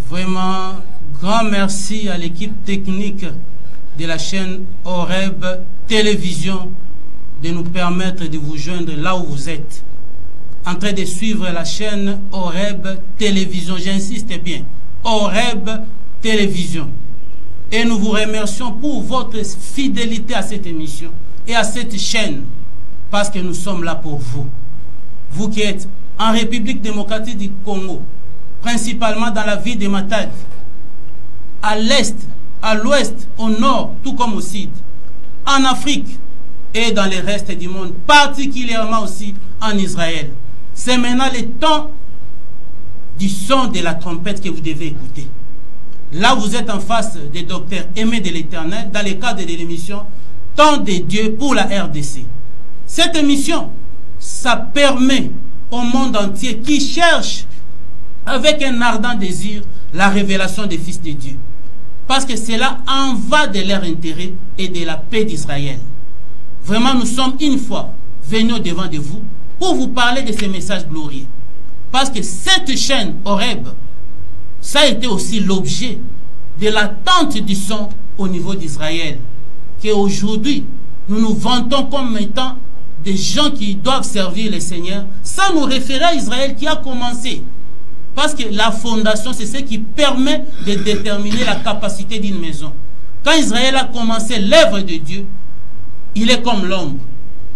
Vraiment, grand merci à l'équipe technique de la chaîne Horeb Télévision de nous permettre de vous joindre là où vous êtes. En train de suivre la chaîne Horeb Télévision, j'insiste bien, Horeb Télévision. Et nous vous remercions pour votre fidélité à cette émission et à cette chaîne, parce que nous sommes là pour vous. Vous qui êtes en République démocratique du Congo, principalement dans la ville de Matadi, à l'est, à l'ouest, au nord, tout comme au sud, en Afrique et dans le reste du monde, particulièrement aussi en Israël. C'est maintenant le temps du son de la trompette que vous devez écouter. Là, vous êtes en face des docteurs aimés de l'Éternel dans le cadre de l'émission Temps de Dieu pour la RDC. Cette émission, ça permet au monde entier qui cherche avec un ardent désir la révélation des fils de Dieu. Parce que cela en va de leur intérêt et de la paix d'Israël. Vraiment, nous sommes une fois venus devant de vous pour vous parler de ces messages glorieux. Parce que cette chaîne Horeb, ça a été aussi l'objet de l'attente du son au niveau d'Israël. Qu'aujourd'hui, nous nous vantons comme étant des gens qui doivent servir le Seigneur, sans nous référer à Israël qui a commencé. Parce que la fondation, c'est ce qui permet de déterminer la capacité d'une maison. Quand Israël a commencé l'œuvre de Dieu, il est comme l'ombre.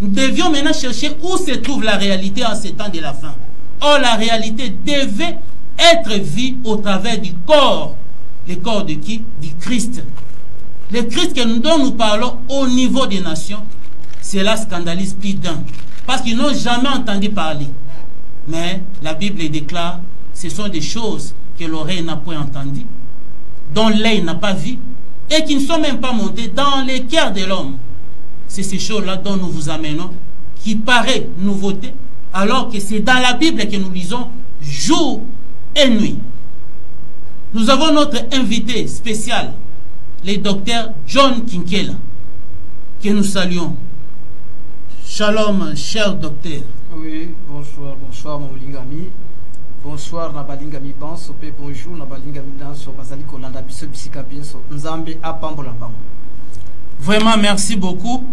Nous devions maintenant chercher où se trouve la réalité en ces temps de la fin. Or, la réalité devait être vue au travers du corps. Le corps de qui? Du Christ. Le Christ dont nous parlons au niveau des nations, cela scandalise plus d'un. Parce qu'ils n'ont jamais entendu parler. Mais la Bible déclare, ce sont des choses que l'oreille n'a point entendues, dont l'œil n'a pas vu, et qui ne sont même pas montées dans les cœurs de l'homme. C'est ces choses-là dont nous vous amenons, qui paraît nouveauté, alors que c'est dans la Bible que nous lisons jour et nuit. Nous avons notre invité spécial, le docteur John Kinkela, que nous saluons. Shalom, cher docteur. Oui, bonsoir, bonsoir, mon lingami. Bonsoir, Nabalingami Banso, bonjour, Nabalingami Danso, Bazali Kolanda, Biso Bisika Binso, Nzambe Apambola Bango. Vraiment, merci beaucoup.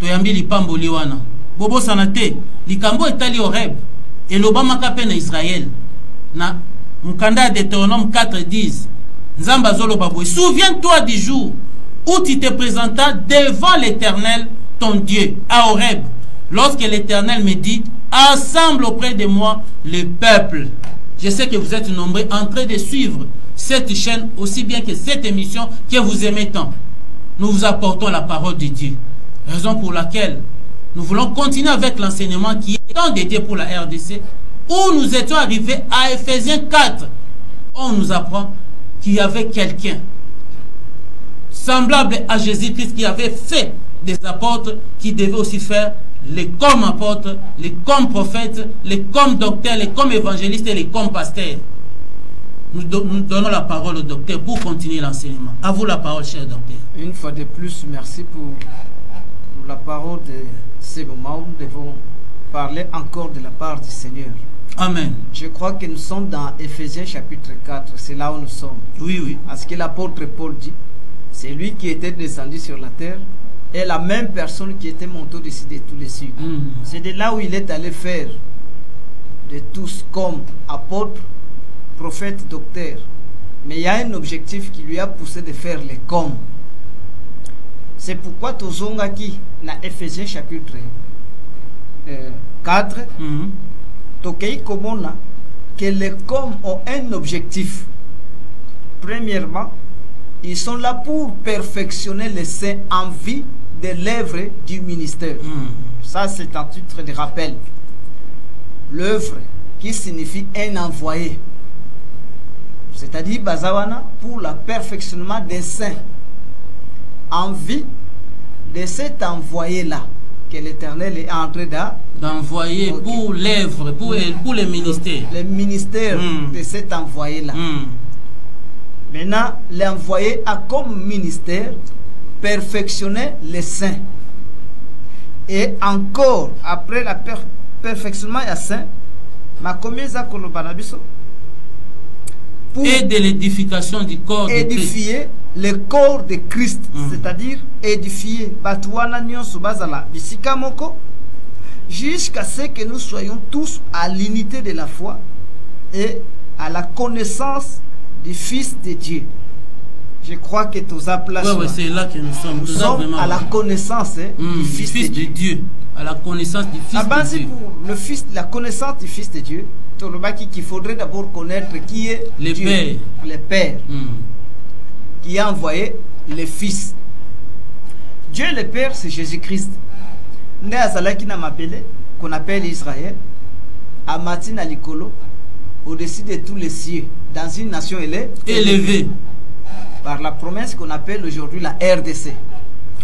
Toyambi Lipambo Liwana. Bobo Sanate, Likambo Etali Horeb, et l'Obama Kapen Israël. Na, Mukanda Deutéronome 4:10. Nzamba Zolo Baboué. Souviens-toi du jour où tu te présentas devant l'Éternel, ton Dieu, à Horeb, lorsque l'Éternel me dit, assemble auprès de moi le peuple. Je sais que vous êtes nombreux en train de suivre cette chaîne aussi bien que cette émission que vous aimez tant. Nous vous apportons la parole de Dieu. Raison pour laquelle nous voulons continuer avec l'enseignement qui est tant de Dieu pour la RDC, où nous étions arrivés à Ephésiens 4. On nous apprend qu'il y avait quelqu'un semblable à Jésus-Christ qui avait fait des apôtres qui devaient aussi faire les comme apôtres, les comme prophètes, les comme docteurs, les comme évangélistes et les comme pasteurs. Nous donnons la parole au docteur pour continuer l'enseignement. À vous la parole, cher docteur. Une fois de plus, merci pour la parole de ce moment où nous devons parler encore de la part du Seigneur. Amen. Je crois que nous sommes dans Ephésiens chapitre 4, c'est là où nous sommes. Oui, oui. À ce que l'apôtre Paul dit, c'est lui qui était descendu sur la terre et la même personne qui était montée au-dessus de tous les cieux. C'est de là où il est allé faire de tous comme apôtres, prophètes, docteurs. Mais il y a un objectif qui lui a poussé de faire les comme. C'est pourquoi Tozongaki, dans Ephésiens chapitre 4, Tokei Komona, que les comme ont un objectif. Premièrement, ils sont là pour perfectionner les saints en vue de l'œuvre du ministère. Ça, c'est un titre de rappel. L'œuvre qui signifie un envoyé. C'est-à-dire, Bazawana, pour le perfectionnement des saints. En vue de cet envoyé-là, que l'Éternel est en train d'envoyer pour l'œuvre, pour le ministère. Le ministère de cet envoyé-là. Maintenant, l'envoyé a comme ministère perfectionner les saints. Et encore, après le perfectionnement des saints, ma commise à Kolobanabiso, pour et de l'édification du corps de Christ. édifier le corps de Christ, c'est-à-dire édifier Batuana Nyonso Bazala Bisika Moko, jusqu'à ce que nous soyons tous à l'unité de la foi et à la connaissance du Fils de Dieu. Je crois que tous ouais, c'est là que nous sommes. Nous sommes à la connaissance du Fils de Dieu. À la connaissance du Fils de Dieu. Pour le Fils, la connaissance du Fils de Dieu, qu'il faudrait d'abord connaître qui est le Dieu, Père. le Père, qui a envoyé le Fils. Dieu le Père, c'est Jésus-Christ. Né à Zalaki n'a m'appelé, qu'on appelle Israël, à Matin à Likolo, au-dessus de tous les cieux, dans une nation élevée. Par la promesse qu'on appelle aujourd'hui la RDC.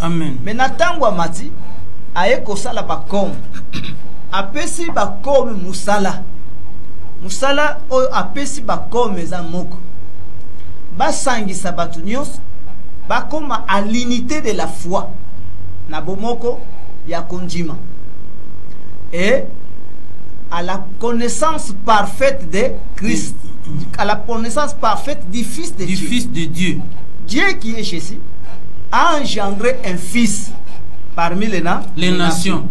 Amen. Mais Natangwa Mati, aye kosala bakom, apesi bakom musala. Musala o apesi bakom eza moko. Basangisa batu nyonso, bakoma à l'unité de la foi. Na bomoko ya konjima. Et à la connaissance parfaite de Christ. À la connaissance parfaite du Fils de Dieu. Fils de Dieu. Dieu qui est Jésus a engendré un fils parmi les nations.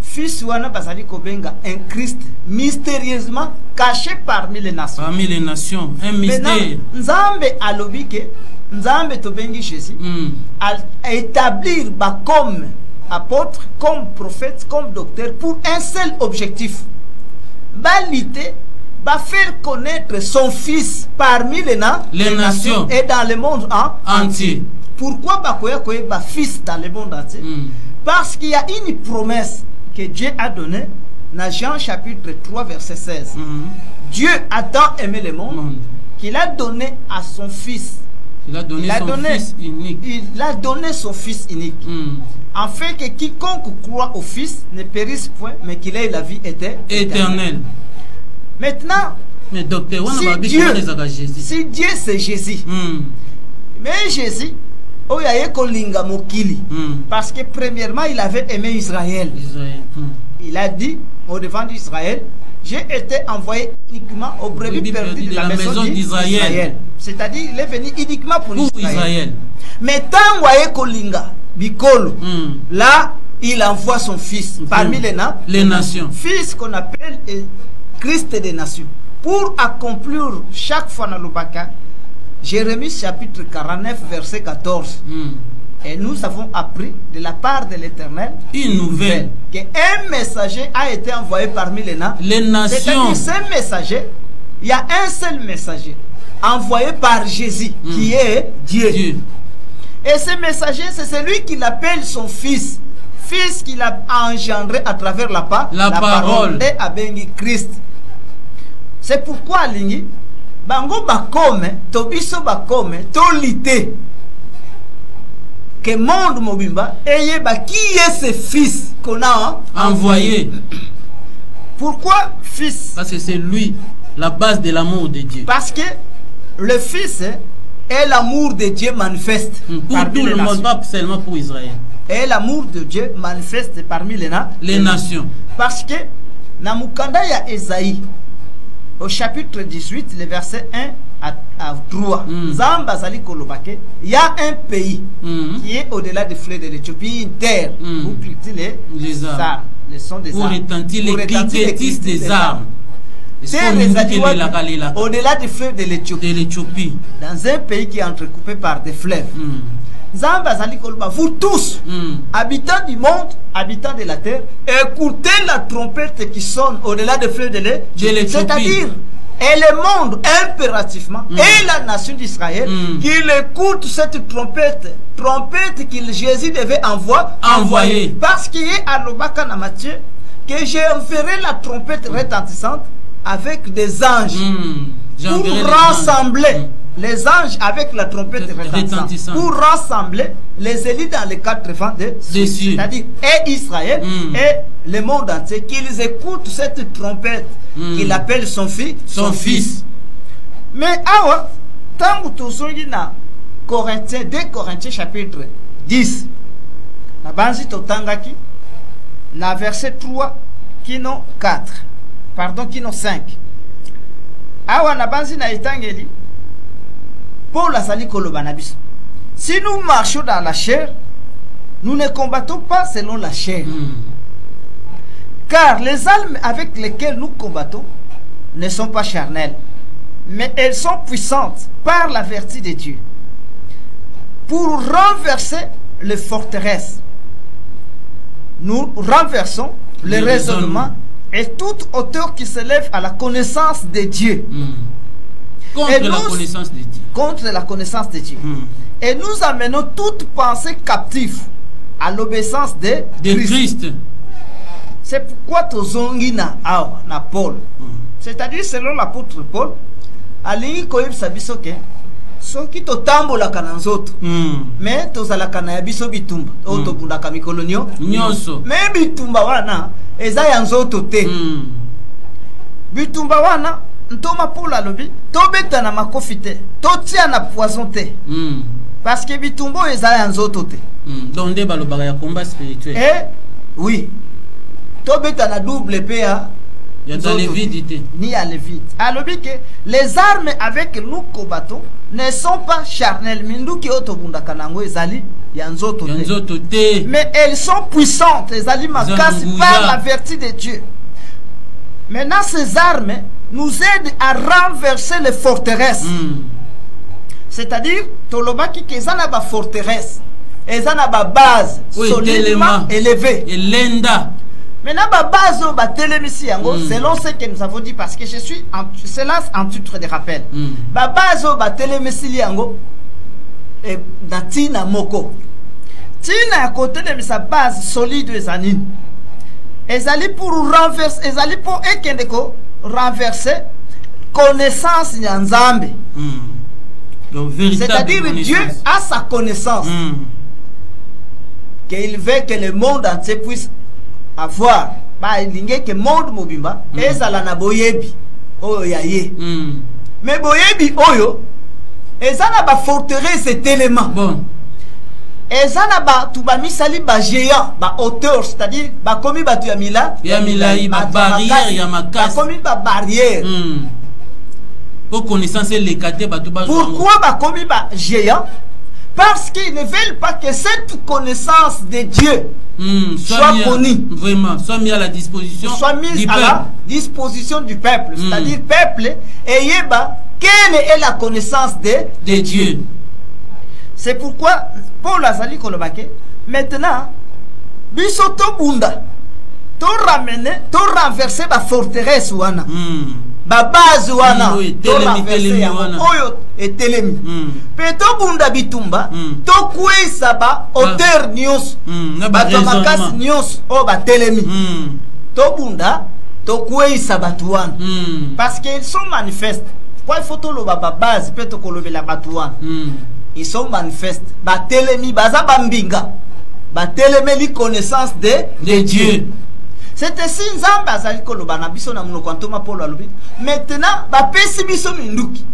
Fils wana basali kobenga un Christ mystérieusement caché parmi les nations. Parmi les nations, un mystère. Nzambe alobike, Nzambe tobengi Jésus à établir comme apôtre, comme prophète, comme docteur pour un seul objectif. Balité va faire connaître son fils parmi les nations et dans le monde entier. Pourquoi Bakoya fils dans le monde entier? Parce qu'il y a une promesse que Dieu a donnée dans Jean chapitre 3 verset 16. Dieu a tant aimé le monde qu'il a donné à son fils. Il a donné son fils unique. Il a donné son fils unique. Afin que quiconque croit au fils ne périsse point, mais qu'il ait la vie éternelle. Maintenant, mais docteur, si Dieu c'est Jésus, mais Jésus, parce que premièrement il avait aimé Israël. Il a dit au devant d'Israël, j'ai été envoyé uniquement aux brebis perdues de la maison d'Israël. C'est-à-dire il est venu uniquement pour Israël. Mais tant voyez Kolinga, Bikolo, là il envoie son fils parmi les nations. Fils qu'on appelle Christ des nations. Pour accomplir chaque fois dans le Baka, Jérémie chapitre 49 verset 14. Et nous avons appris de la part de l'Éternel une nouvelle qu'un messager a été envoyé parmi les nations. C'est messager, il y a un seul messager envoyé par Jésus qui est Dieu. Et ce messager, c'est celui qui l'appelle son fils. Fils qu'il a engendré à travers la parole de Abengi Christ. C'est pourquoi Lingi bango bakome tobiso bakome tolité que monde mobimba eye qui est ce fils qu'on a envoyé. Pourquoi fils? Parce que c'est lui la base de l'amour de Dieu. Parce que le fils est l'amour de Dieu manifeste pour tout le monde, pas seulement pour Israël. Et l'amour de Dieu manifeste parmi les nations. Parce que na mukanda ya Esaïe au chapitre 18, le verset 1 à 3, il y a un pays qui est au-delà des fleuves de l'Éthiopie, une terre où cultivent les arbres, les sons des arbres, pour retentir des arbres. Au-delà des fleuves de l'Éthiopie, dans un pays qui est entrecoupé par des fleuves. Vous tous, habitants du monde, habitants de la terre, écoutez la trompette qui sonne au-delà des fleuves de l'Éthiopie. C'est-à-dire, et le monde impérativement, et la nation d'Israël, qu'il écoute cette trompette que Jésus devait envoyer. Parce qu'il est à l'Obaka na Matthieu que j'enverrai la trompette retentissante avec des anges pour rassembler. Les anges avec la trompette retentissante pour rassembler les élus dans les quatre vents de cieux, c'est-à-dire et Israël et le monde entier, qu'ils écoutent cette trompette qu'il appelle son fils. Mais awa tant que na Corinthiens 2 Corinthiens chapitre 10 na banzi totangaki na verset 3 kino 4 pardon kino 5 awa na banzi na etangeli Paul azali koloba na biso. Si nous marchons dans la chair, nous ne combattons pas selon la chair. Car les armes avec lesquelles nous combattons ne sont pas charnelles, mais elles sont puissantes par la vertu de Dieu pour renverser les forteresses. Nous renversons les raisonnements et toute hauteur qui s'élève à la connaissance de Dieu. Contre la connaissance de Dieu. Contre la connaissance de Dieu. Et nous amenons toute pensée captive à l'obéissance de Christ. C'est pourquoi tozongi na awa na Paul. C'est-à-dire selon l'apôtre Paul, alingi koyeb sabiso ke soki totambola kana nzoto. Mais tozalaka na yabiso bitumba. Oto bundaka mikolonio nyonso. Mais bitumba wana eza ya nzoto te. Bitumba wana ntoma Paul alobi tobeta na makofi te, totia na poison te. Parce que bitumbo eza ya nzoto te. Donc nde balobaka ya combat spirituel. Eh oui. Tobeta na double PA. Il y a dans les vides. Ni à les vides. Alors que les armes avec que nous combattons ne sont pas charnelles. Mais elles sont puissantes. Elles par la vertu de Dieu. Maintenant, ces armes nous aident à renverser les forteresses. C'est-à-dire, Tolobaki qui est une forteresse. Elles ont une base solidement élevée. Et l'enda. Maintenant, ma base selon ce que nous avons dit, parce que je suis c'est là en titre de rappel. Ma base na tina moko. Tina à côté de sa base solide et zanine. Ezali pour renverser, ezali pour ekendeko renverser connaissance nyanzambe. C'est-à-dire Dieu a sa connaissance. Qu'il veut que le monde entier puisse avoir que monde mobimba ezala na boyebi oyo yaye mais boyebi oyo ezana ba forteresse cet élément bon ezana ba tuba misali ba géant ba hauteur, c'est-à-dire ba komi ba tu ya mila ba barrière ya makasi ba komi ba barrière pour connaissance les caté ba tuba. Pourquoi ba komi ba géant? Parce qu'ils ne veulent pas que cette connaissance de Dieu soit connue. Vraiment, soit mise à la disposition soit mise à la disposition du peuple. C'est-à-dire, peuple, ayez quelle est la connaissance de Dieu. C'est pourquoi Paul Azali Kolobake, maintenant, bisoto bunda, to ramener, to renverser la forteresse wana. Ba base wana to renverser oyo etelemi. Peto bunda bitumba, to kuisa ba hauteur nyos, ba tamakas nyos o ba telemi. To bunda, to kuisa batuana. Parce qu'ils sont manifestes. Pourquoi il faut to lo ba base peto kolobe la batuana? Ils sont manifestes. Ba telemi baza bambinga. Ba telemi li connaissance de Dieu. C'est ainsi nzamba azali koloba na biso na munoko antoma Paul alobi. Maintenant ba pesi biso minduki.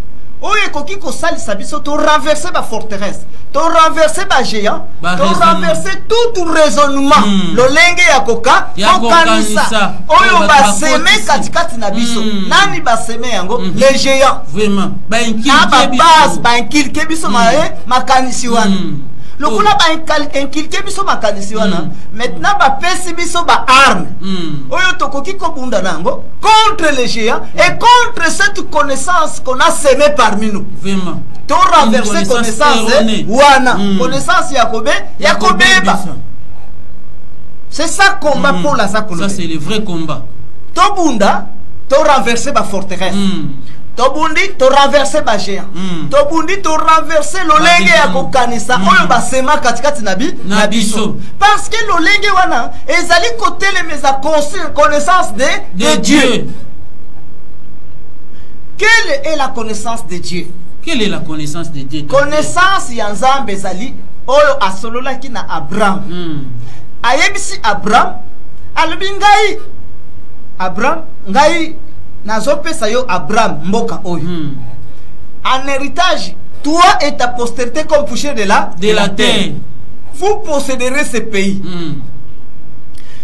Oye koki ko salisa biso to renverser ba forteresse, to renverser ba géant, to renverser tout raisonnement. Lolenge ya koka, kokanisa. Oyo ba seme katikati na biso. Nani ba seme yango? Les géants. Vraiment. Ba inkilke biso makanisi wana. Le coup là inculqué biso makanisi wana. Maintenant ba pesi biso ba arme. Oyo tokoki ko bunda nango contre les géants et contre cette connaissance qu'on a semée parmi nous. Vraiment. To renverser connaissance wana. Connaissance Yakobeba. C'est ça combat pour la Zakolo. Ça c'est le vrai combat. To bunda, to renverser ba forteresse. Tobundi to renverser ba géant. Tobundi to renverser lolenge ya kokanisa oyo ba sema katikati na biso. Parce que lolenge wana ezali côté les mes connaissance de Dieu. Quelle est la connaissance de Dieu? Quelle est la connaissance de Dieu? Connaissance ya Nzambe ezali oyo asolola ki na Abraham. Ayebisi Abraham alobi ngai Abraham ngai nazopesa yo Abraham mboka oyo. En héritage, toi et ta postérité comme poussière de la terre. Vous posséderez ce pays.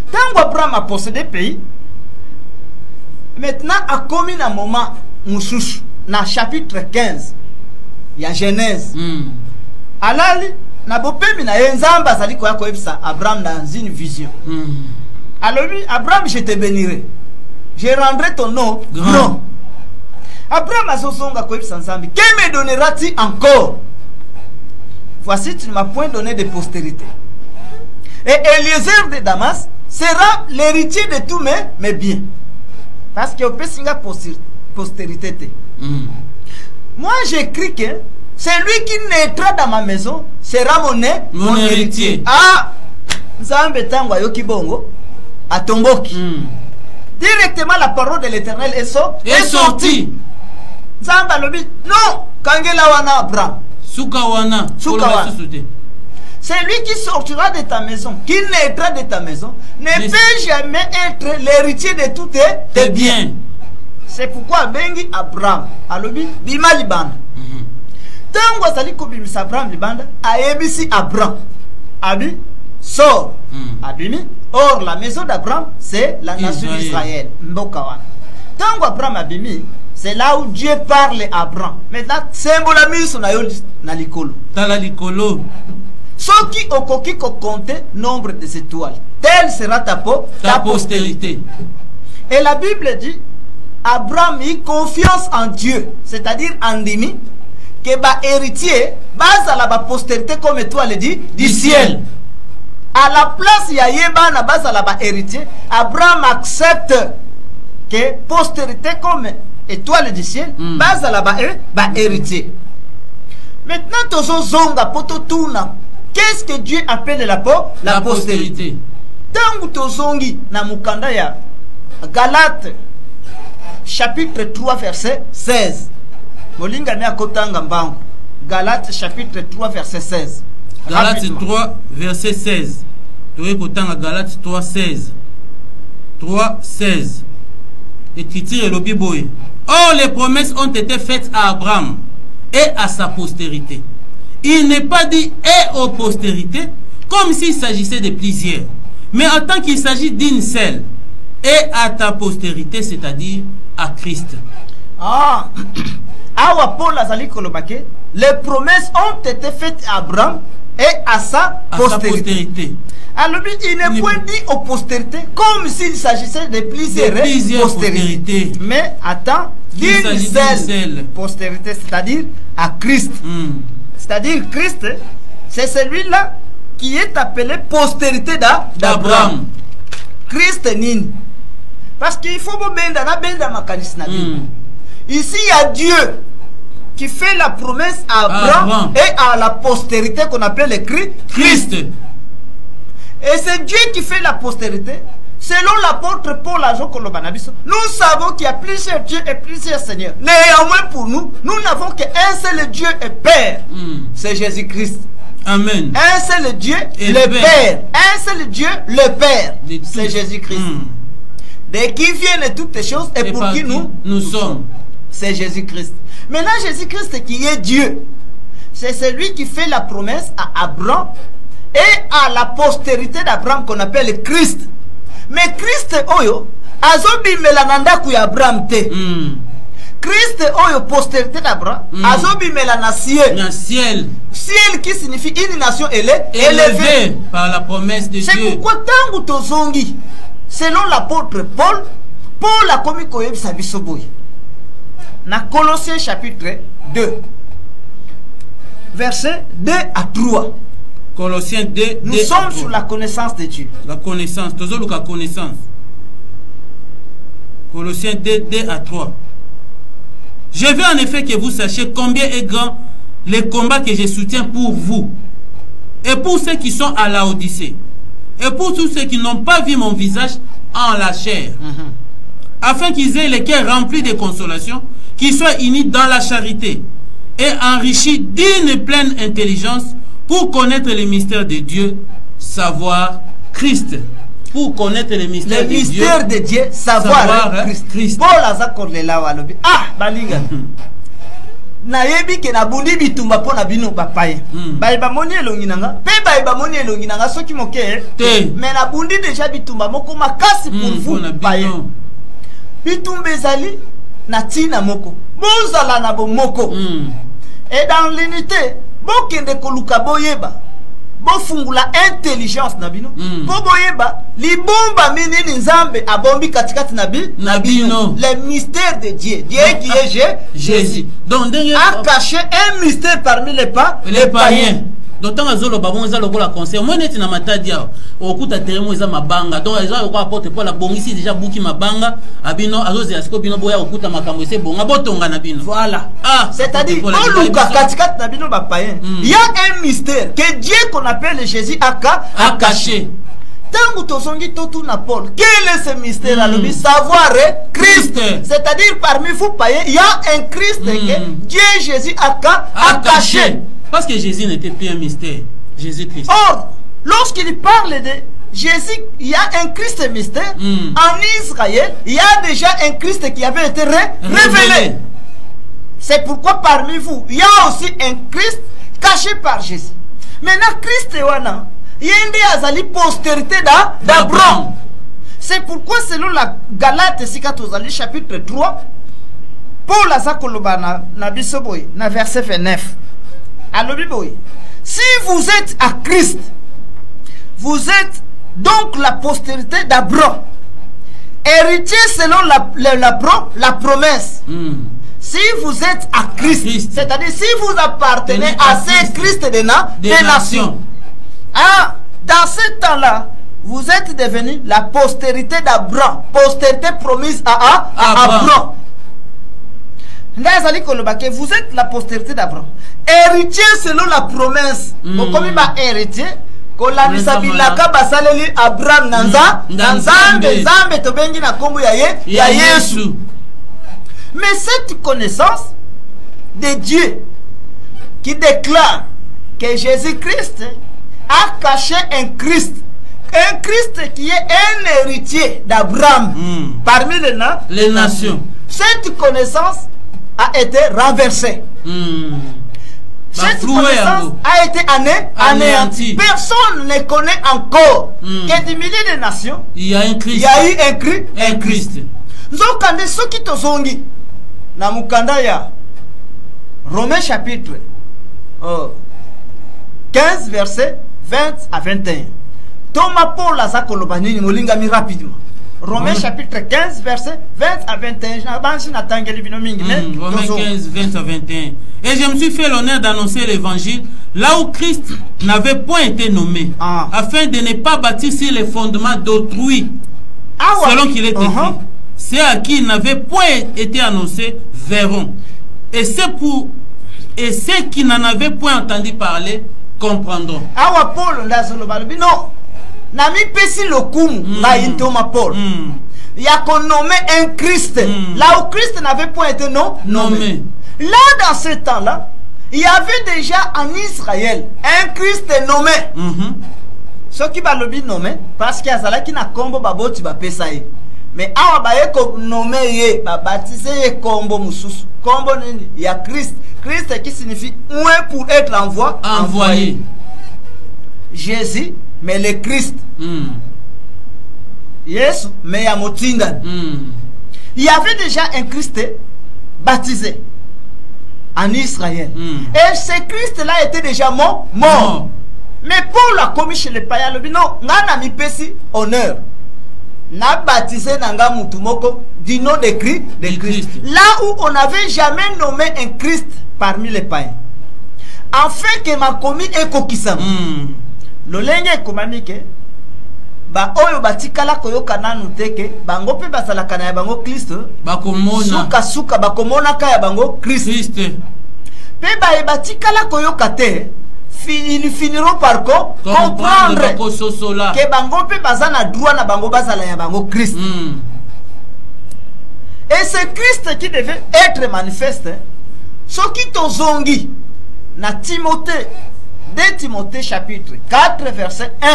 Tant Abraham a possédé le pays, maintenant a commis un moment mususu na chapitre 15 ya Genèse. Alali na bopemi na Nzambe azali ko yakoyebisa Abraham dans une vision. Alors lui, Abraham, je te bénirai. Je rendrai ton nom grand. Abraham a sosonga koyebisa Nzambe, que me donneras-tu encore? Voici, tu ne m'as point donné de postérité. Et Eliezer de Damas sera l'héritier de tous mes biens. Parce que peut singa postérité. Moi j'écris que celui qui naîtra dans ma maison sera mon héritier. Ah, Nzambe tango yoki bongo atomboki. Directement la parole de l'Éternel est sortie. Nzambe lobi non, kangela wana Abraham. Sukawana. C'est lui qui sortira de ta maison, qui naîtra de ta maison, ne peut jamais être l'héritier de tous tes biens. C'est pourquoi bengi Abraham alobi bima libanda. Tango azali ko bimisa Abraham libanda, ayebisi Abraham. Abi sort. Abimi. Or la maison d'Abraham c'est la nation d'Israël. Mboka wana. Tango Abraham abimi, c'est là où Dieu parle à Abraham. Maintenant, symbole miso na yo na likolo. Tala likolo. Ceux qui ont compté nombre des étoiles, telle sera ta postérité. Et la Bible dit, Abraham a confiance en Dieu, c'est-à-dire en Dimi, que ba héritier, base à la postérité comme étoile dit, du ciel. À la place il y a yeba na base à la héritier, Abraham accepte que postérité comme étoile du ciel, base à la héritier. Maintenant, tozo zonga poto tuna. Qu'est-ce que Dieu appelle la postérité? Tangu tozongi na mukanda ya Galates chapitre 3 verset 16. Molinga ni akotanga mbangu. Galates chapitre 3 verset 16. Galates 3 verset 16. Tu kotanga Galates 3 16. 3 16. Écriture le Bible. Or les promesses ont été faites à Abraham et à sa postérité. Il n'est pas dit et aux postérités comme s'il s'agissait de plusieurs, mais en tant qu'il s'agit d'une seule, et à ta postérité, c'est-à-dire à Christ. Ah, Awa Paul Azali Kolobake, les promesses ont été faites à Abraham et à sa postérité. Alors il n'est point dit aux postérités comme s'il s'agissait de plusieurs postérités, mais attends, d'une seule postérité, c'est-à-dire à Christ. C'est-à-dire Christ, c'est celui-là qui est appelé postérité d'Abraham. Christ nini. Parce qu'il faut benda makanisna. Ici il y a Dieu qui fait la promesse à Abraham et à la postérité qu'on appelle le Christ. Et c'est Dieu qui fait la postérité. Selon l'apôtre Paul à Jokolobanabis, nous savons qu'il y a plusieurs dieux et plusieurs seigneurs. Néanmoins pour nous, nous n'avons qu'un seul Dieu et Père. C'est Jésus-Christ. Amen. Un seul Dieu, et le Père. Un seul Dieu, le Père. C'est Jésus-Christ. De qui viennent toutes les choses et pour qui nous sommes. C'est Jésus-Christ. Maintenant, Jésus-Christ qui est Dieu, c'est celui qui fait la promesse à Abraham et à la postérité d'Abraham qu'on appelle le Christ. Mais Christ oyo azobi melananda ku Abraham te. Christ oyo postérité d'Abraham azobi melana ciel. Ciel qui signifie une nation élevée par la promesse de Dieu. C'est pourquoi tangu tozongi selon l'apôtre Paul a commis koyebisa biso boy. Na Colossiens chapitre 2 verset 2 à 3. Colossiens 2, nous sommes sur la connaissance de Dieu. La connaissance, toujours la connaissance. Colossiens 2, 2 à 3. Je veux en effet que vous sachiez combien est grand le combat que je soutiens pour vous et pour ceux qui sont à Laodicée et pour tous ceux qui n'ont pas vu mon visage en la chair, afin qu'ils aient les cœurs remplis de consolation, qu'ils soient unis dans la charité et enrichis d'une pleine intelligence pour connaître les mystères de Dieu, savoir Christ. Pour connaître les mystères de Dieu, savoir Christ. Paul a zakole la walobi. Ah, balinga. Na yebi ke na bundi bitumba pona bino papaye. Ba moni elongi nanga. Pe ba moni elongi nanga soki moke. Mais na bundi déjà bitumba moko makasi pour vous paye. Bitumba ezali natina moko bozala na bomoko et dans l'unité bokende koluka boyeba bofungula intelligence na bino boyeba libomba minini nzambe abombi katikati na bino les mystères de Dieu qui est Jésus donc a caché un mystère parmi les païens. Donc tant azolo babon za lokola conseil moi neti na matadi ya okuta teremo eza mabanga donc eza ko apporter pour la bongisi déjà buki mabanga abino azoze asko bino boya okuta makambo ese bonga botonga na bino voilà c'est-à-dire oluka katikati na bino ba païen il y a un mystère que Dieu qu'on appelle Jésus a caché. Tangu tozongi totu na Paul, quel est ce mystère à lui savoir Christ, c'est-à-dire parmi vous païens il y a un Christ que Dieu Jésus a caché. Parce que Jésus n'était plus un mystère, Jésus-Christ. Or, lorsqu'il parle de Jésus, il y a un Christ mystère. En Israël, il y a déjà un Christ qui avait été révélé. C'est pourquoi parmi vous, il y a aussi un Christ caché par Jésus. Maintenant, Christ wana, il y a une azali postérité d'Abraham. C'est pourquoi selon la Galate Sikatozali chapitre 3, Paul Azakolobana na bisoboy na verset 29. Si vous êtes à Christ, vous êtes donc la postérité d'Abraham, héritier selon la promesse. Si vous êtes à Christ, c'est-à-dire si vous appartenez à ce Christ des nations, dans ce temps-là, vous êtes devenu la postérité d'Abraham, postérité promise à Abraham. Vous êtes la postérité d'Abraham, héritier selon la promesse. Comme héritier, Abraham mais cette connaissance de Dieu qui déclare que Jésus-Christ a caché un Christ qui est un héritier d'Abraham parmi les nations. Cette connaissance a été renversée. Cette connaissance a été anéantie. Personne ne connaît encore que des milliers de nations. Il y a un Christ. Il y a eu un Christ. Nzokande soki tozongi na mukanda ya Romains chapitre 15 verset 20 à 21. Thomas Paul a zakolobanini molingami rapidement. Romains chapitre 15 verset 20 à 21. Romains 15 20 à 21. Et je me suis fait l'honneur d'annoncer l'évangile là où Christ n'avait point été nommé, afin de ne pas bâtir sur les fondements d'autrui, selon qu'il est écrit. Ceux à qui il n'avait point été annoncé verront, et ceux qui n'en avaient point entendu parler comprendront. Awa Paul ndazolobalubi non. Nami pesi lokumu la intoma Paul. Il y a qu'on nommé un Christ. Là où Christ n'avait point été nommé. Là dans ce temps-là, il y avait déjà en Israël un Christ nommé. Ce qui va le nommé parce qu'il y a ça qui n'a combo baboti ba pesaï. Mais awa baye ko nommé ye ba baptisé ye combo mususu. Combo nini? Il y a Christ. Christ qui signifie un pour être envoyé. Jésus mais le Christ. Yes, mais Yamotindan. Il y avait déjà un Christ baptisé en Israël. Et ce Christ-là était déjà mort. Mais Paul a commis chez les païens, non, n'a mis pesi honneur. N'a baptisé Nanga Mutumoko du nom de Christ. Là où on n'avait jamais nommé un Christ parmi les païens. Afin que ma commis est coquissant. Lolenge komamike ba oyo batikala koyoka nanu teke bango pe basalaka na bango Kristo bakomona suka bakomona ka ya bango Christ pe ba batikala koyoka te ils finiront par comprendre que bango pe bazana droit na bango bazala ya bango Christ. Et c'est Christ qui devait être manifeste. Ce qui tozongi na Timothée 2 Timothée chapitre 4 verset 1.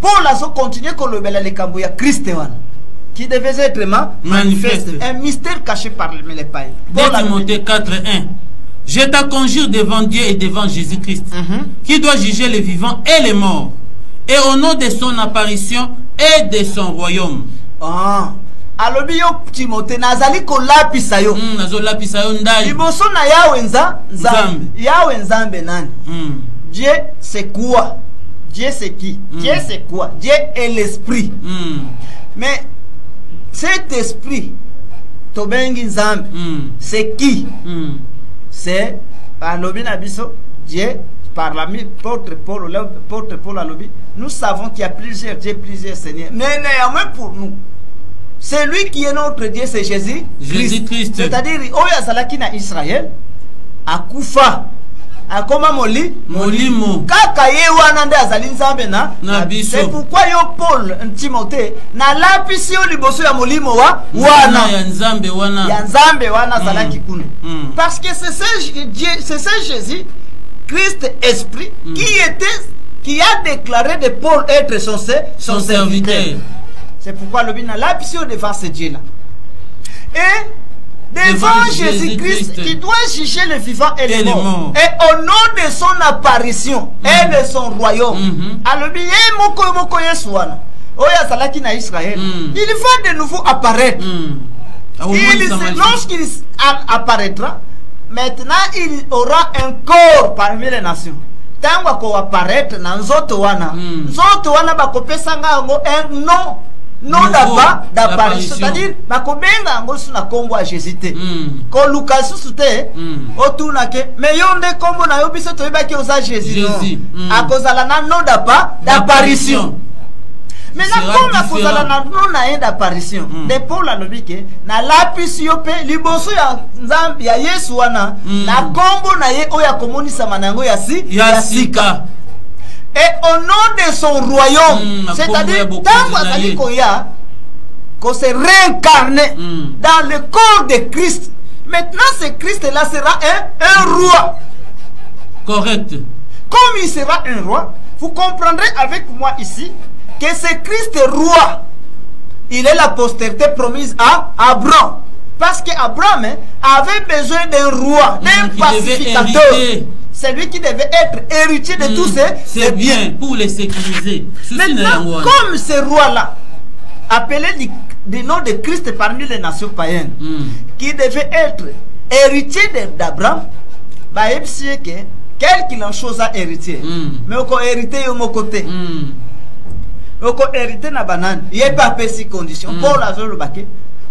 Paul a continué con le bel cambo ya Christ qui devait être manifeste. Un mystère caché par les païens. 2 Timothée 4 1. Je te conjure devant Dieu et devant Jésus-Christ, qui doit juger les vivants et les morts, et au nom de son apparition et de son royaume. alobi yo Timothée nazali ko lapisa yo nazo lapisa yo ndai liboso na Yahweh nzambe Yahweh nzambe nani Dieu c'est quoi? Dieu c'est qui? Dieu c'est quoi? Dieu est l'esprit. Mais cet esprit tobengi nzambe c'est qui? C'est alobi na biso Dieu par l'apôtre Paul alobi nous savons qu'il y a plusieurs dieux, plusieurs seigneurs, mais néanmoins pour nous celui qui est notre Dieu c'est Jésus-Christ. C'est-à-dire oyo azalaki na Israël akufa akoma molimo kaka ye wana nde azali nzambe na biso. C'est pourquoi yo Paul Timothée na lapisi yo liboso ya molimo wana ya nzambe wana azalaki kuna parce que c'est ça Jésus Christ esprit qui a déclaré de Paul être son serviteur. C'est pourquoi le bin a lapisi yo devant ce Dieu là et devant Jésus-Christ qui doit juger les vivants et les morts. Et au nom de son apparition et de son royaume. Alobi ye moko Yesuana. Oya salaki na Israël. Il va de nouveau apparaître. Lorsqu'il apparaîtra, maintenant il aura un corps parmi les nations. Tango ko apparaître na nzoto wana. Nzoto wana bakopesa ngango un nom. Non d'apparition, c'est-à-dire bakobenga ngo suna kombo a Jésus te ko Lucas sute otuna ke mais yonde kombo na yo biso to yebaki oza Jésus akozala na nom d'apparition. Maintenant comme akozala na nom na d'apparition de Paul alobi ke na lapisi yo pe liboso ya nzambe ya Yesu wana na kombo na ye oya komonisa manango ya sika. Et au nom de son royaume, c'est-à-dire qu'on s'est réincarné dans le corps de Christ. Maintenant, ce Christ-là sera un roi. Correct. Comme il sera un roi, vous comprendrez avec moi ici que ce Christ roi, il est la postérité promise à Abraham. Parce qu'Abraham avait besoin d'un roi, d'un pacificateur. C'est lui qui devait être héritier de tous ces biens. Pour les sécuriser. Maintenant, comme ce roi-là, appelé du nom de Christ parmi les nations païennes, qui devait être héritier d'Abraham, quel qu'il en chose à héritier. Mais on peut hériter de mon côté. On peut hériter na banane. Il n'y a pas de conditions. Pour la zone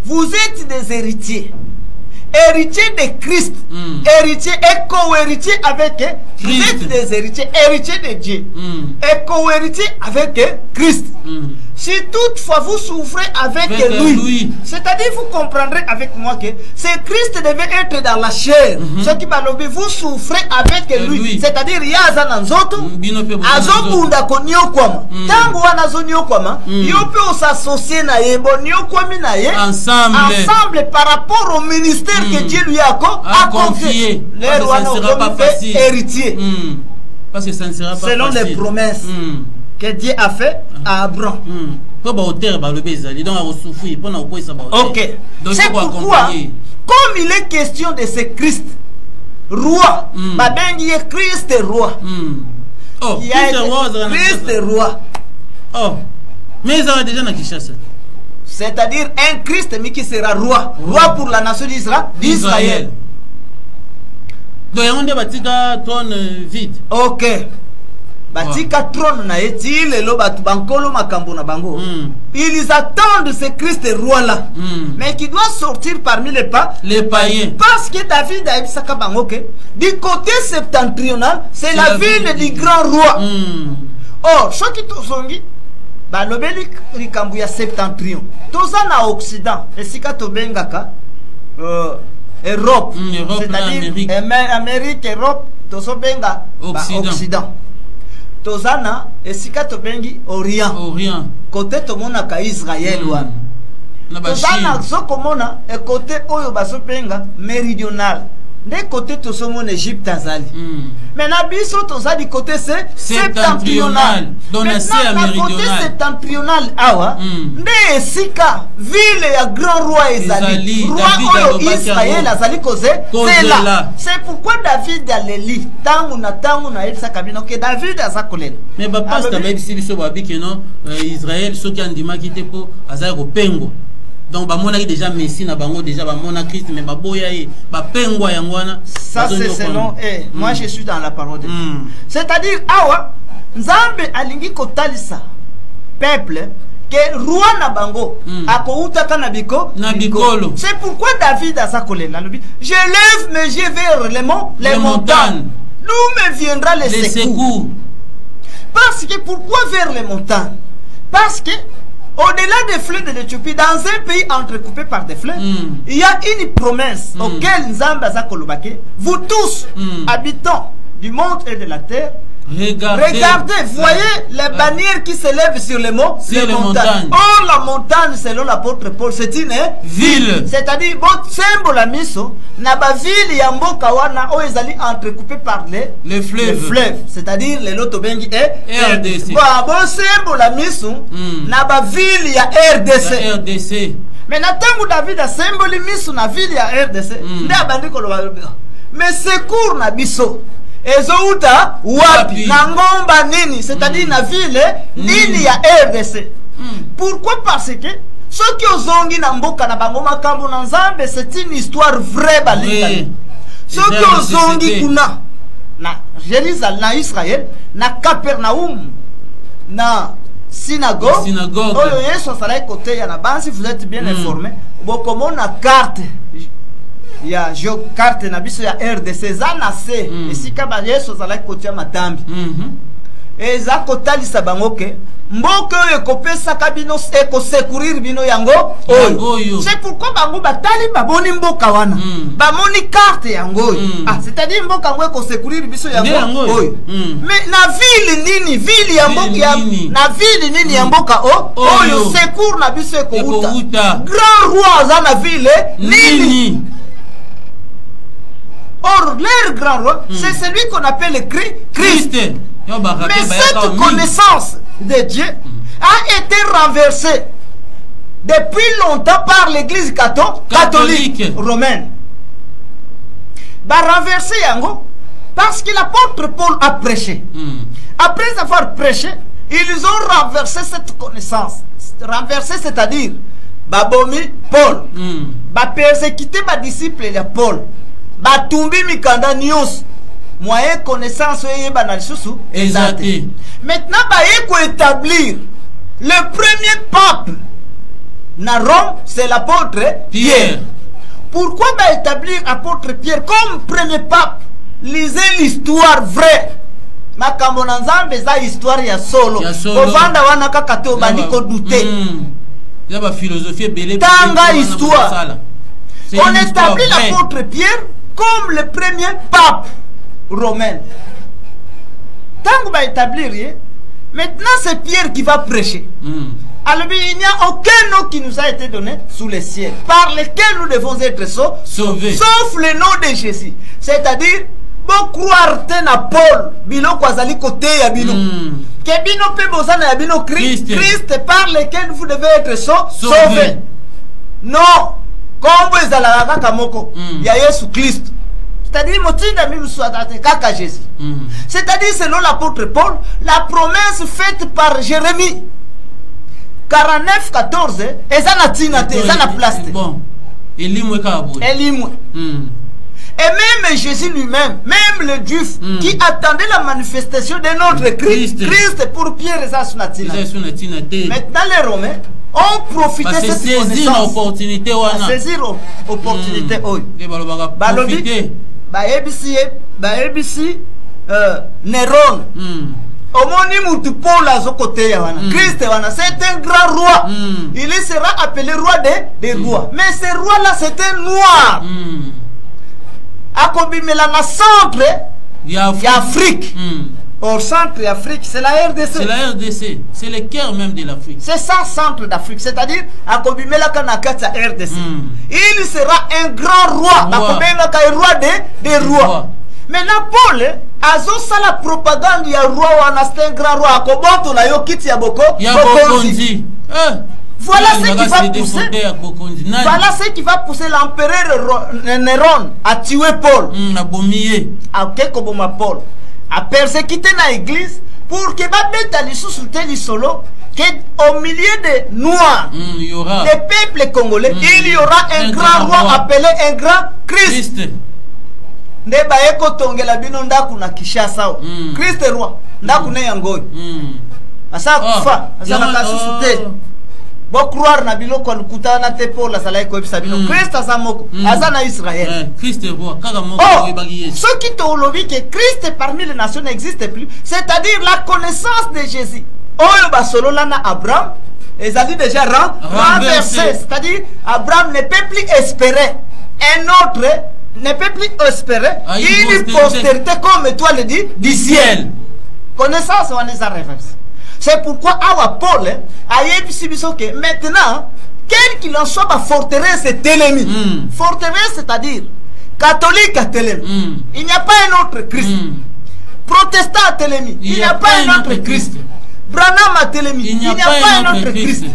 vous êtes des héritiers. Héritier de Christ, héritier et co-héritier avec vous êtes des héritiers, héritiers de Dieu et co-héritier avec Christ. Si toutefois vous souffrez avec lui, c'est-à-dire vous comprendrez avec moi que ce Christ devait être dans la chair. Ce qui m'a lobé, vous souffrez avec lui, c'est-à-dire yaza nanzoto azobunda konyokwama tango wana zonyokwama yope s'associer na yebo nyokwami na ye ensemble par rapport au ministère que Dieu lui a confié. Les rois n'ont pas fait héritier. Parce que ça ne sera pas selon les promesses que Dieu a fait à Abraham. Ok. C'est pourquoi, comme il est question de ce Christ roi, il est Christ roi. Oh, Christ roi. Oh, mais ils ont déjà na Kinshasa. C'est-à-dire un Christ mais qui sera roi. Roi pour la nation d'Israël. Donc il y a un trône vide. Ok. Batika trône na eti lelo batu bankolo makambo na bango. Ils attendent ce Christ roi là. Mais qui doit sortir parmi les païens. Parce que David a ebisaka bango ke du côté septentrional, c'est la ville du grand roi. Or, ce qui tozongi ba lobeli rikambu ya septentrion. Toza na Occident, esika tobengaka Europe, c'est-à-dire Amérique, Europe, tozo benga Occident. Tozana esika tobengi Orient. Côté tomonaka Israël wana. Tozana sokomona e côté oyo basopenga méridional. Des côtés tozo mon Égypte azali. Mais na biso toza du côté septentrional. Donc na côté septentrional awa nde esika ville ya grand roi ezali. Roi oyo Israël azali koze là. C'est pourquoi David a leli tangu na elisa kabino que David a sakolela. Mais papa c'est même si biso babi que non Israël ceux qui andima kité po azali ko pengo. Donc bamonaki déjà Messie na bango déjà bamona Christ mais baboya ye bapengwa yangwana. Ça c'est selon moi je suis dans la parole de Dieu. C'est-à-dire awa Nzambe alingi kotalisa peuple que roi na bango akouta kana biko na bikolo. C'est pourquoi David a sa colère. Je lève mes yeux vers les montagnes. D'où me viendra les secours. Parce que pourquoi vers les montagnes? Parce que au-delà des fleuves de l'Éthiopie, dans un pays entrecoupé par des fleuves, il y a une promesse auquel Nzambe a kolobake. Vous tous, habitants du monde et de la terre, regardez, voyez les bannières qui s'élèvent sur les montagnes. Or, la montagne, selon l'apôtre Paul, c'est une ville. C'est-à-dire, votre symbole à miso, n'a pas ville yamboka wana o ezali entrecoupé par les fleuves. C'est-à-dire, les lotobengi et RDC. Bon, symbole à miso, n'a pas ville ya RDC. Mais natangu David a symbole miso na ville ya RDC. Mais secours na biso. Ezouta wapi na ngomba nini, c'est-à-dire na ville nini ya RDC. Pourquoi? Parce que ceux qui ozongi na mboka na bango makambo na Nzambe, c'est une histoire vraie balingani. Ceux qui ozongi kuna na Jérusalem, na Israël, na Capernaum, na synagogue, oyo Yesu asala côté ya na bansi, vous êtes bien informés. Bokomo na carte il y a carte na biso ya RDC zana se esika ba Yesu zala kotia matambi eza kotalisa bango ke mboka oyo ekopesa kabino eko secourir bino yango oyo. C'est pourquoi bango batali baboni mboka wana bamoni carte yango c'est-à-dire mboka ngo eko secourir biso yango oyo. Mais na ville nini, ville ya mboka na ville nini ya mboka oyo secours na biso eko uta grand roi za na ville nini. Or, leur grand roi, c'est celui qu'on appelle le Christ. Mais cette connaissance de Dieu a été renversée depuis longtemps par l'église catholique romaine. Renversé yango parce que l'apôtre Paul a prêché. Après avoir prêché, ils ont renversé cette connaissance. Renversé, c'est-à-dire, babomi Paul, persécuté ma disciple de Paul. Batumbi mikanda nyos moyen connaissance yeba na lisusu ezate. Maintenant ba établir le premier pape na Rome, c'est l'apôtre Pierre. Pourquoi ba établir apôtre Pierre comme premier pape? Lisez l'histoire vraie. Makambo na Nzambe za histoire ya solo. Ovanda wana kaka te obandi ko douter. Ya ba philosophie belé tanga histoire. On établit l'apôtre Pierre comme le premier pape romain. Tant qu'on va établir, maintenant c'est Pierre qui va prêcher. Alors il n'y a aucun nom qui nous a été donné sous le ciel par lequel nous devons être sauvés, sauf le nom de Jésus. C'est-à-dire, bon croire na Paul, bino kwazali côté ya bino. Que bino pe bozana ya bino Christ par lequel vous devez être sauvés. Non. Comme vous allez kamoko, il y a Jésus Christ. C'est-à-dire, Jésus. C'est-à-dire, selon l'apôtre Paul, la promesse faite par Jérémie 49, 14, et ça n'a pas place. Bon, et même Jésus lui-même, même le Juif qui attendait la manifestation de notre Christ pour Pierre et ça. Maintenant, les Romains ont profité de cette saisir l'opportunité. Saisir l'opportunité. Néron. Homonyme du Paul à ce côté. Christ, c'est un grand roi. Il sera appelé roi des rois. Mais ce roi-là, c'est un noir. Akobimela na centre d'Afrique. Au centre d'Afrique, c'est la RDC. C'est la RDC. C'est le cœur même de l'Afrique. C'est ça, centre d'Afrique. C'est-à-dire, Akobimela Kanakata RDC. Il sera un grand roi. Akobimela roi des rois. Maintenant, Paul, azo sa la propagande ya roi wana c'est un grand roi. Akoboto na yo kiti ya boko. Voilà ce qui va pousser. Voilà ce qui va pousser l'empereur Néron à tuer Paul. À persécuter l'église pour que Babeta li sous-souté li solo qu'au milieu des Noirs, des peuples congolais, il y aura un grand roi appelé un grand Christ. Ndeba eko tongela bino ndaku na Kishasa. Christ roi. Ndaku ne yangoi. Asa kufa, asa nakasuste. Bo croire na biloko lukutana te pour la sala ko bisa bino. Christ asa moko, asa na Israël. Christ roi, kaka moko ebagi. Ce qui te lobby que Christ parmi les nations n'existe plus, c'est-à-dire la connaissance de Jésus. Oyo basolo lana Abraham, ezali déjà renversé, c'est-à-dire Abraham ne peut plus espérer un autre ne peut plus espérer une postérité comme toi le dis du ciel. Connaissance on les a réversés. C'est pourquoi Awa Paul a dit que maintenant, quel qu'il en soit, ma forteresse est Télémi. Forteresse, c'est-à-dire catholique à Télémi. Il n'y a pas un autre Christ. Protestant à Télémi. Il n'y a pas un autre Christ. Branham à Télémi. Il n'y a pas un autre Christ.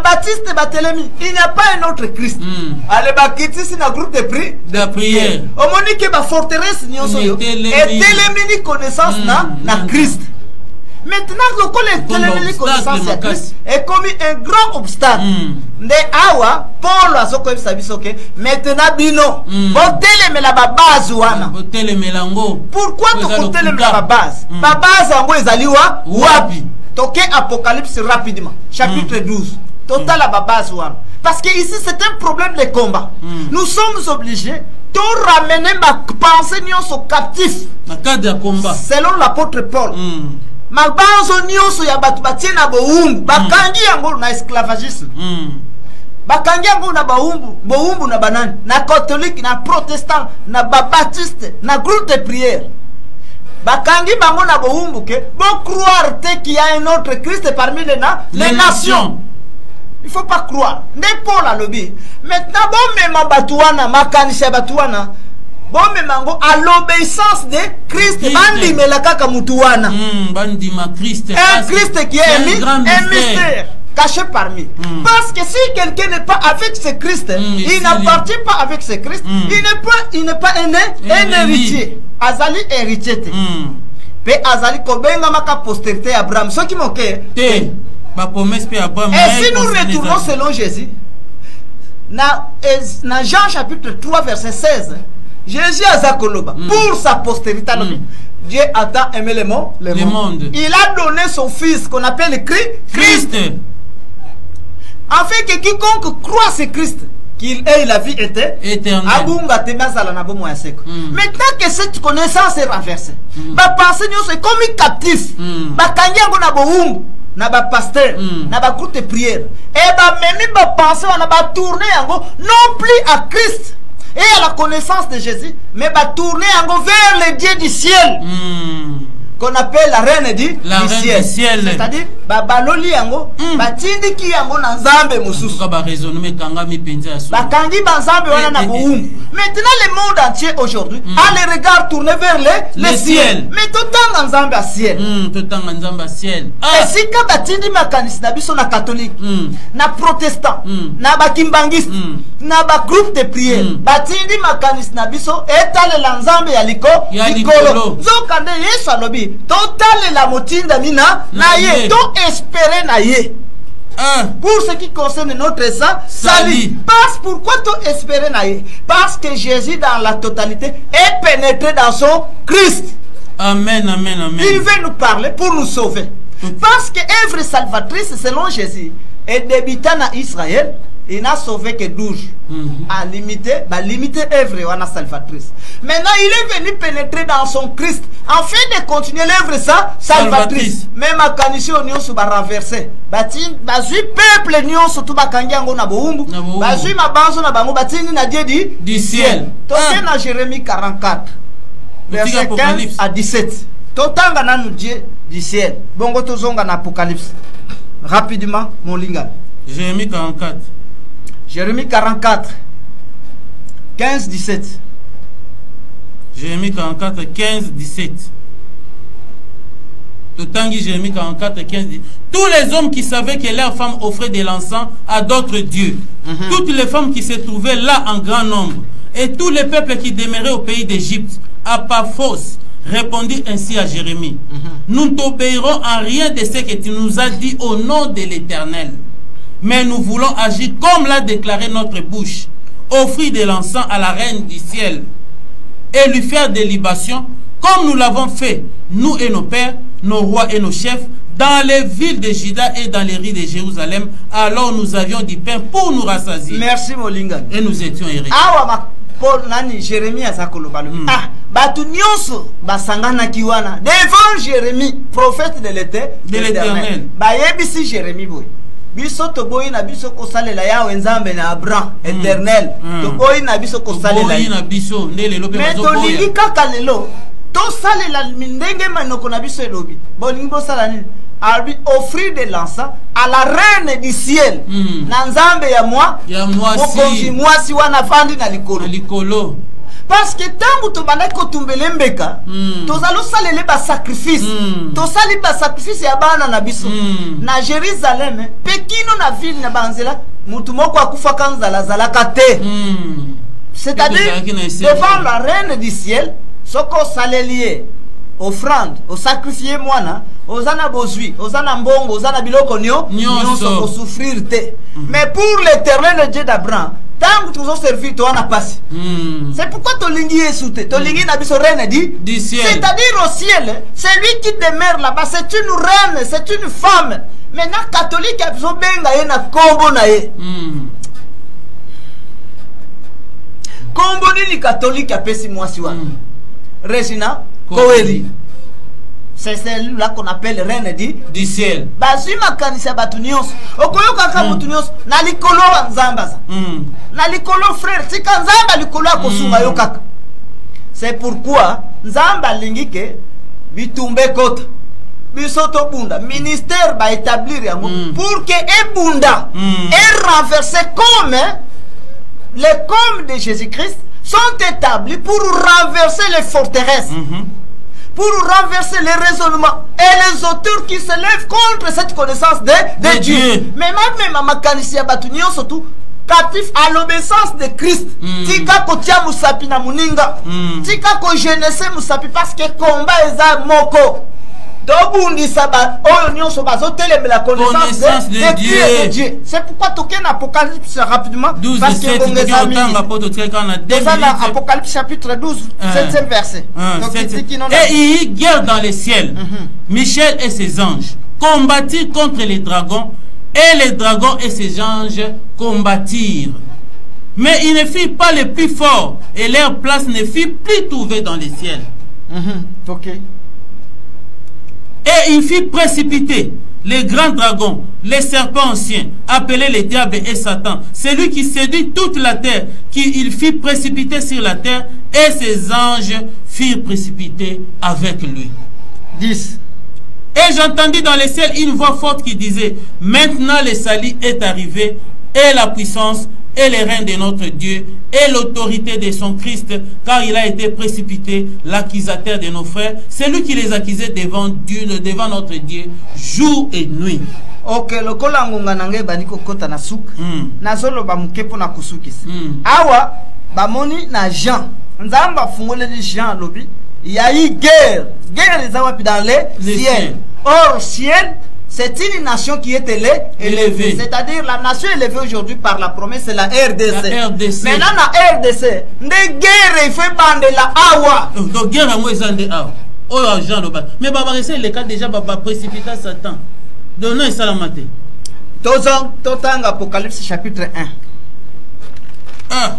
Baptiste Batelemi, il n'y a pas un autre Christ. Allez, Bakiti, c'est un groupe de prière. Au moment que ma forteresse n'y et Télémi connaissance na Christ. Maintenant, le collègue connaissance à Christ est commis un grand obstacle. De Awa, Paul a soko sabisoke. Maintenant, bino, boteleme la base wana. Pourquoi tu boteleme la base? La base en ezaliwa wapi. Toke Apocalypse rapidement, chapitre 12. Total à base wana. Parce que ici c'est un problème de combat. Nous sommes obligés de ramener ma pensée au captif. Selon l'apôtre Paul. Ma base nyonso ya batu batiena boumbu bakangi yango na esclavagisme. Bakangi yango na boumbu na banani na catholique na protestant na baptiste na groupe de prière. Bakangi bango na boumbu ke bon croire qu'il y a un autre Christ parmi les nations. Il faut pas croire. N'est Paul à lobby. Maintenant bon même batouana makanisha batouana. Bon mango à l'obéissance de Christ. Bandi melaka mutuana. Bandi ma Christ. Un Christ qui est un mystère caché parmi. Parce que si quelqu'un n'est pas avec ce Christ, il n'appartient pas avec ce Christ, il n'est pas un héritier. Azali héritier. Pe Azali kobenga maka postérité Abraham. Ce qui manque. Et si nous retournons selon Jésus, dans Jean chapitre 3 verset 16, Jésus a Zakoloba pour sa postérité. Dieu a tant aimé le monde. Il a donné son fils qu'on appelle Christ. Afin que quiconque croit ce Christ, qu'il ait la vie éternelle. Maintenant que cette connaissance est renversée, ma pensée c'est comme captif. Ma kanyango na boumbu. Na ba pasteur, na ba groupe de prière. Et ba même ba pensée on a ba tourner yango non plus à Christ et à la connaissance de Jésus, mais ba tourner yango vers le Dieu du ciel. Qu'on appelle la reine du ciel. C'est-à-dire baloli yango batindi ki yango na nzambe mususu ba raisonner kanga mi penza so bakangi ba nzambe wana na boum. Maintenant le monde entier aujourd'hui a les regards tournés vers le ciel. Mais tout temps nzambe à ciel. Tout temps nzambe à ciel. Et si ka batindi makanisi na biso na catholique, na protestant, na ba kimbangiste, na ba groupe de prière, batindi makanisi na biso etale la nzambe ya likolo. Zokande Yesu alobi total la motinda mina na ye to espérer na ye. Pour ce qui concerne notre salut. Parce pourquoi tu espérer na ye? Parce que Jésus dans la totalité est pénétré dans son Christ. Amen, amen, amen. Il veut nous parler pour nous sauver. Parce que œuvre salvatrice selon Jésus est débutant à Israël. Il n'a sauvé que 12 à limiter œuvre salvatrice. Maintenant, il est venu pénétrer dans son Christ afin de continuer l'œuvre salvatrice. Même à Kanisio Nyon se va renverser. Bazui peuple Nyon se tout bakangiango na boumbu. Bazui ma banzo na bango batini na Dieu du ciel. Toké na Jérémie 44 verset 15 à 17. Totanga na nous Dieu du ciel. Bongo tozonga na Apocalypse. Rapidement mon linga. Jérémie 44. Jérémie 44, 15-17. Jérémie 44, 15-17. Totangi Jérémie 44, 15-17. Tous les hommes qui savaient que leurs femmes offraient de l'encens à d'autres dieux, toutes les femmes qui se trouvaient là en grand nombre, et tous les peuples qui demeuraient au pays d'Égypte, à Paphos, répondit ainsi à Jérémie, nous ne t'obéirons en rien de ce que tu nous as dit au nom de l'Éternel. Mais nous voulons agir comme l'a déclaré notre bouche, offrir de l'encens à la reine du ciel et lui faire des libations, comme nous l'avons fait, nous et nos pères, nos rois et nos chefs, dans les villes de Juda et dans les rues de Jérusalem. Alors nous avions du pain pour nous rassasier. Merci Molinga. Et nous étions héritiers. Jérémie batu nyonso basangana kiwana devant Jérémie, prophète de l'Éternel. Yebisi Jérémie boy. Biso to boyi na biso ko salela ya wenzambe na Abraham éternel. To boyi na biso ko salela. Boyi na biso ndele lobe bazo boya. Mais to lilika kalelo. To salela mindenge manoko na biso elobi. Bolingi bo sala nini? Offrir de l'encens à la reine du ciel. Nanzambe ya moi. Ya moi si. Moi si wana vandi na likolo. Na likolo. Parce que tant que tu vas kotumbele mbeka, tu allons saler ba sacrifice. Tu sali ba sacrifice ya bana na biso. Na Jérusalem, Pekino na ville na banzela, mutu moko akufa kanzala zalaka te. C'est-à-dire devant la reine du ciel, soko salelier offrande, au sacrifier moana, osana bozui, osana mbongo, osana biloko nyonso ko souffrir te. Mais pour l'Éternel Dieu d'Abraham, tant que tu as servi, tu as passé. C'est pourquoi tu as sauté. Tu as reine du ciel. C'est-à-dire au ciel, c'est lui qui demeure là-bas. C'est une reine, c'est une femme. Maintenant, catholique, il y a un combo. Combo ni catholique, il y a moi si Regina Koeli. C'est celle-là qu'on appelle reine du ciel. Bazima kanisa batunios. Okoyo kaka mutunios na likolo nzamba. Na likolo frère, si kanzamba likolo akosunga yo kaka. C'est pourquoi nzamba lingike bitumbe kota. Bisoto bunda ministère ba établir yango pour que ebunda et renverser comme les comme de Jésus-Christ sont établis pour renverser les forteresses. Pour renverser les raisonnements et les auteurs qui se lèvent contre cette connaissance de Dieu. Mais même ma kanisi ya batunio surtout captif à l'obéissance de Christ. Tika kotia musapi na muninga. Tika ko jeunesse musapi parce que combat eza moko. Dobundi saba oyo nyonso bazotele la connaissance de Dieu. C'est pourquoi token Apocalypse rapidement 12 parce que Apocalypse chapitre 12 7e verset. Et il y guerre dans les ciels. Michel et ses anges combattirent contre les dragons et les dragons et ses anges combattirent. Mais ils ne firent pas les plus forts et leur place ne fut plus trouvée dans les ciels. OK. Et il fit précipiter les grands dragons, les serpents anciens, appelés les diables et Satan, celui qui séduit toute la terre, qu'il fit précipiter sur la terre, et ses anges firent précipiter avec lui. 10. Et j'entendis dans les ciels une voix forte qui disait, maintenant le salut est arrivé, et la puissance, et les reins de notre Dieu, et l'autorité de son Christ, car il a été précipité, l'accusateur de nos frères, celui qui les accusait devant Dieu, devant notre Dieu, jour et nuit. Ok, le kolangunga nange baniko kota na souk, na solo ba mukepo na kusukis. Awa, ba moni na Jean, nzamba fungole di Jean lobi, il y a eu guerre, les awapi dans les ciels. Or, ciel, c'est une nation qui est élevée. C'est-à-dire la nation élevée aujourd'hui par la promesse, c'est la RDC. Maintenant, la RDC, des guerres, il fait bande la awa. Donc, guerre, moi, ils ont des awa. Oh, Jean, mais c'est le cas déjà, précipiter Satan. Donnons ça la matin. Totang Apocalypse chapitre 1. Ah.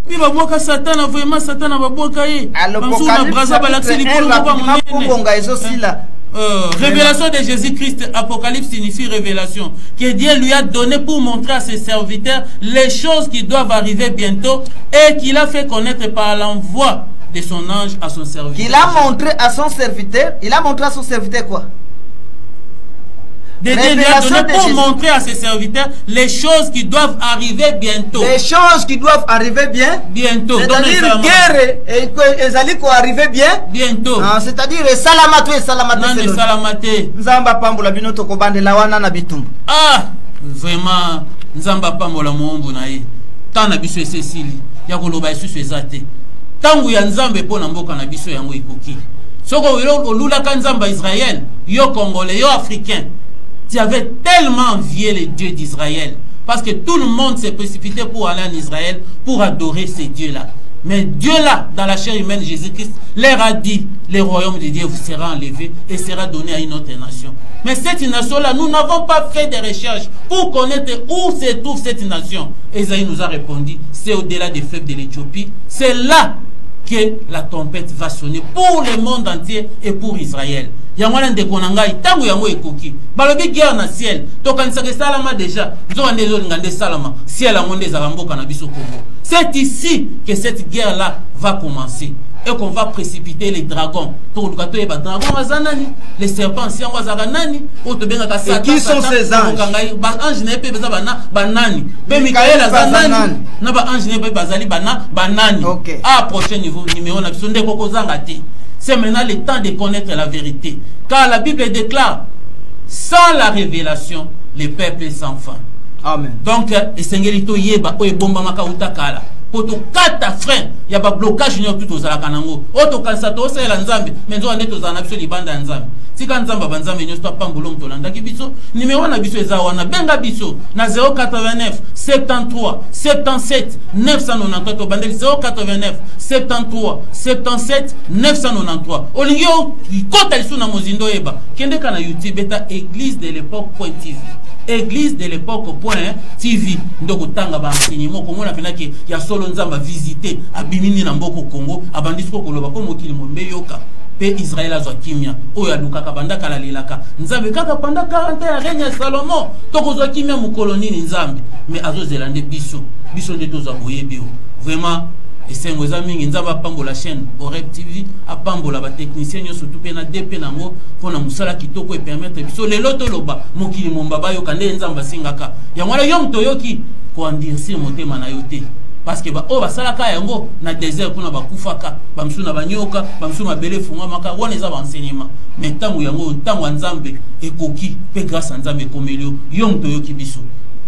Oui, bah, Satan a vraiment Satan a bokaye. Révélation de Jésus-Christ, Apocalypse signifie révélation, que Dieu lui a donné pour montrer à ses serviteurs les choses qui doivent arriver bientôt et qu'il a fait connaître par l'envoi de son ange à son serviteur. Il a montré à son serviteur quoi? Dieu lui a donné pour montrer à ses serviteurs les choses qui doivent arriver bientôt. Les choses qui doivent arriver bientôt. C'est-à-dire guerre et les alliés qui arriver bientôt. C'est-à-dire salamate. Nzamba pambola binoto ko bande la wana na bitumbu. Ah, vraiment nzamba pambola muombu na ye. Tana biso esesili ya koloba isusu ezate. Tangu ya nzambe pona mboka na biso yango ikoki. Soko olula kanzamba Israël, yo congolais, yo africain. Tu avais tellement envié les dieux d'Israël. Parce que tout le monde s'est précipité pour aller en Israël, pour adorer ces dieux-là. Mais Dieu là, dans la chair humaine, Jésus-Christ, leur a dit, le royaume de Dieu vous sera enlevé et sera donné à une autre nation. Mais cette nation-là, nous n'avons pas fait de recherches pour connaître où se trouve cette nation. Esaïe nous a répondu, c'est au-delà des fleuves de l'Éthiopie. C'est là que la trompette va sonner pour le monde entier et pour Israël. Yangwana ndekonangai tangu yango ekoki balobi guerre na ciel to kanisa ke salama déjà zo ndezo ngande salama ciel ngonde za mboka na biso Congo. C'est ici que cette guerre là va commencer et qu'on va précipiter les dragons. To lukato e ba dragon wazanani les serpents si ngwaza nani o to benga ka Satan. Qui sont ces anges? Ba ange ne pe beza bana banani pe Michael azanani na ba ange ne pe bazali bana banani. Okay. À prochain niveau numéro na biso ndeko kozanga te. C'est maintenant le temps de connaître la vérité. Car la Bible déclare, sans la révélation, le peuple est sans fin. Amen. Donc, esengeli yeba o ebomba maka utakala. Poto kata frein, ya ba blocage nyo tout aux alakanango. Oto kansa to sela nzambe, menzo ande to zana biso libanda nzambe. Tika nzamba banzambe nyo sto pambolo mtolanda ki biso. Numéro na biso eza wana benga biso na 089 73 77 993 to bandeli 089 73 77 993. Olingio kota liso na mozindo eba. Kende kana YouTube eta église de l'époque.tv. Église de l'époque.tv ndoko tanga ba enseignement ko mona penaki ya solo nzamba visiter abimini na mboko Congo abandisiko koloba ko mokili mombe yoka pe Israël azwa kimia oyo alukaka bandaka la lilaka nzambe kaka panda 40 ya règne ya Salomon toko zwa kimia mu koloni nzambe mais azo zelande biso nde tozwa boyebio vraiment esengo eza mingi nzamba pambola chaîne Oreb TV apambola ba technicien nyo surtout pe na DP nango pona musala kitoko e permettre biso lelo toloba mokili momba bayo kande nzamba singaka yango la yom toyoki ko andirsi motema na yote parce que ba o basalaka yango na désert kuna bakufaka bamsu na banyoka bamsu mabele funga maka wana eza ba enseignement mais tangu yango tangu nzambe ekoki pe grâce à nzambe komelio yom toyoki biso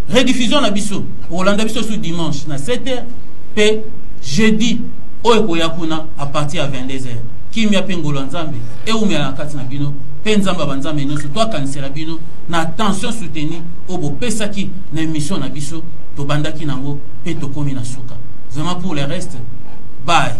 rediffusion na biso Rolanda biso sous dimanche na 7h pe jeudi oyo yakuna à partir à 22h kimia pengolo nzambe e umya na kati na bino pe nzamba banzambe nyonso to akanisela bino na attention soutenue obo pesaki na émission na biso to bandaki nango pe to komi na suka vraiment pour le reste bye.